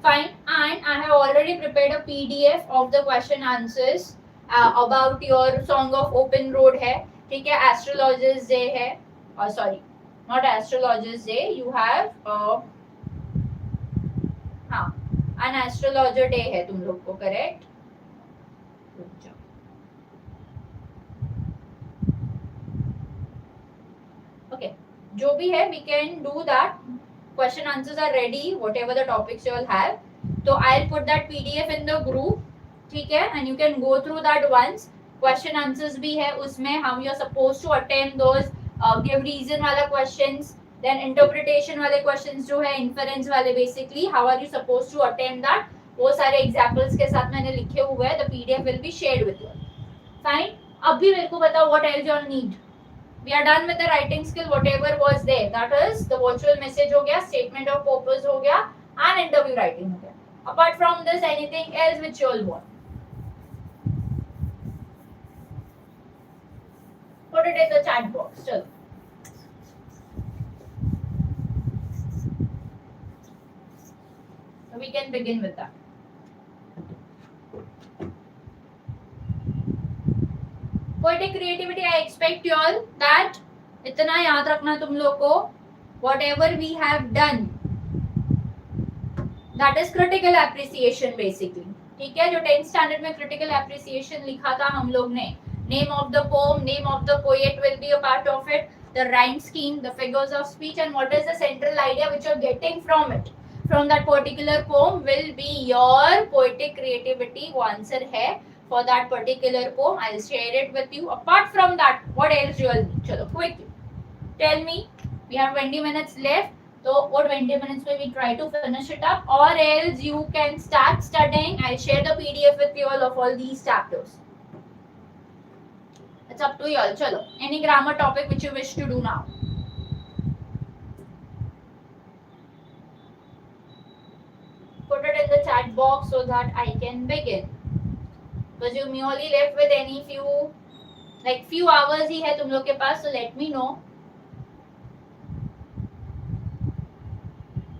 Fine. And I have already prepared a PDF of the question answers about your Song of Open Road है, ठीक है. Astrologers Day है, sorry, not Astrologers Day. You have हाँ, an Astrologer Day है तुम लोग को, correct? जो भी है we can do that. Question answers are ready, whatever the topics you all have. So I'll put that PDF in the group, ठीक है, and you can go through that once. Question answers भी है उसमें, how you are supposed to attempt those, give reason वाला questions, then interpretation वाले questions जो है, inference वाले basically, how are you supposed to attempt that, वो सारे examples के साथ मैंने लिखे हुए हैं. The PDF will be shared with you. Fine. अब भी मेरे को बताओ what else you all need. We are done with the writing skill, whatever was there. That is the virtual message हो गया, statement of purpose हो गया, and interview writing हो गया. Apart from this, anything else which you all want? Put it in the chat box. चलो. So we can begin with that. Poetic creativity, I expect you all that इतना याद रखना तुम लोग को, whatever we have done, that is critical appreciation basically. ठीक है, जो 10th standard में critical appreciation लिखा था हम लोग ने, name of the poem, name of the poet will be a part of it, the rhyme scheme, the figures of speech, and what is the central idea which you're getting from it, from that particular poem will be your poetic creativity. वो answer है for that particular poem. I'll share it with you. Apart from that, what else you all need? Chalo, quickly tell me. We have 20 minutes left. So what 20 minutes will we try to finish it up, or else you can start studying. I'll share the PDF with you all of all these chapters. It's up to you all. Chalo, any grammar topic which you wish to do now? Put it in the chat box so that I can begin. Because you merely left with any few hours ही है तुम लोग के पास, so let me know.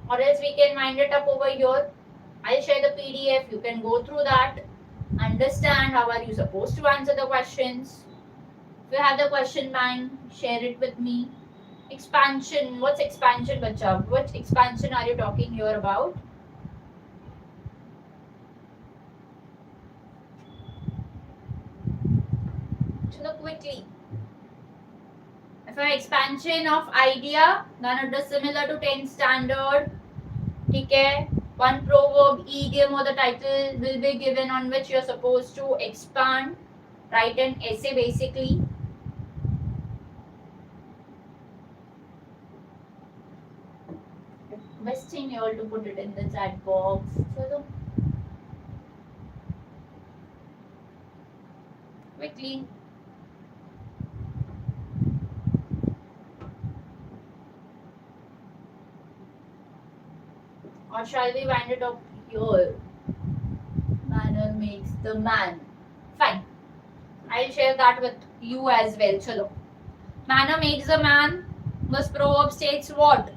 Or else we can wind it up over here. I'll share the PDF. You can go through that, understand how are you supposed to answer the questions. If you have the question bank, share it with me. Expansion. What's expansion, bacha? What expansion are you talking here about? Chalo, quickly. If an expansion of idea, then it is similar to 10th standard. ठीक है, one proverb, idiom or the title will be given on which you are supposed to expand, write an essay basically. Best thing you all to put it in the chat box. So quickly. Or shall we wind it up here? Manner makes the man. Fine. I'll share that with you as well. Chalo. Manner makes the man. This proverb states what?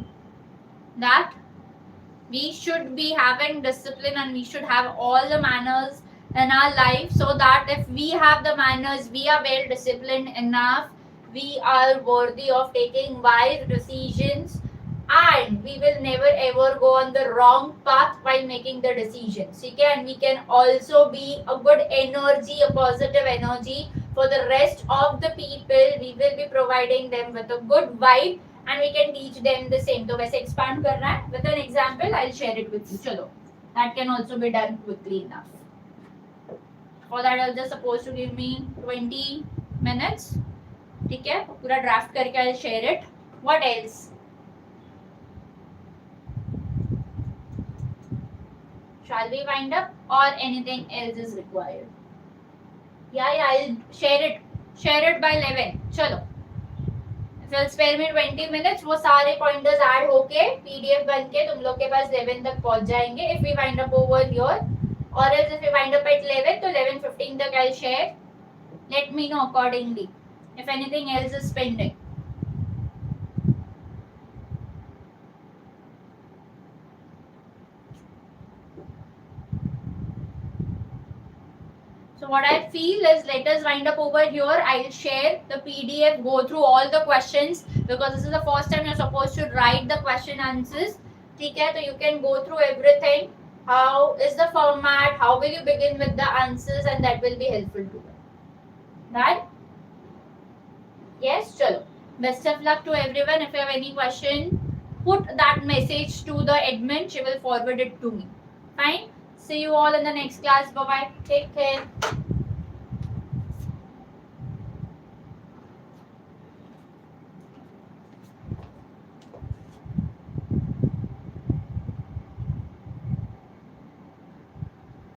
That we should be having discipline and we should have all the manners in our life, so that if we have the manners, we are well disciplined enough, we are worthy of taking wise decisions, and we will never ever go on the wrong path while making the decisions. Okay? And we can also be a good energy, a positive energy for the rest of the people. We will be providing them with a good vibe and we can teach them the same. So वैसे expand करना है with an example. I'll share it with you. चलो, that can also be done quickly enough. For that, I'll just supposed to give me 20 minutes. ठीक है, पूरा draft करके I'll share it. What else? Shall we wind up or anything else is required? Yeah, I'll share it by 11. चलो. If you'll spare me 20 minutes, वो सारे pointers add होके PDF बन के तुम लोग के पास 11 तक पहुंच जाएंगे. If we wind up over here, or else if we wind up at 11, तो 11:15 तक I'll share. Let me know accordingly if anything else is pending. So what I feel is, let us wind up over here. I'll share the PDF, go through all the questions, because this is the first time you're supposed to write the question answers. ठीक है, तो you can go through everything. How is the format? How will you begin with the answers? And that will be helpful to you. Right? Yes, चलो. Best of luck to everyone. If you have any question, put that message to the admin. She will forward it to me. Fine. See you all in the next class. Bye bye. Take care.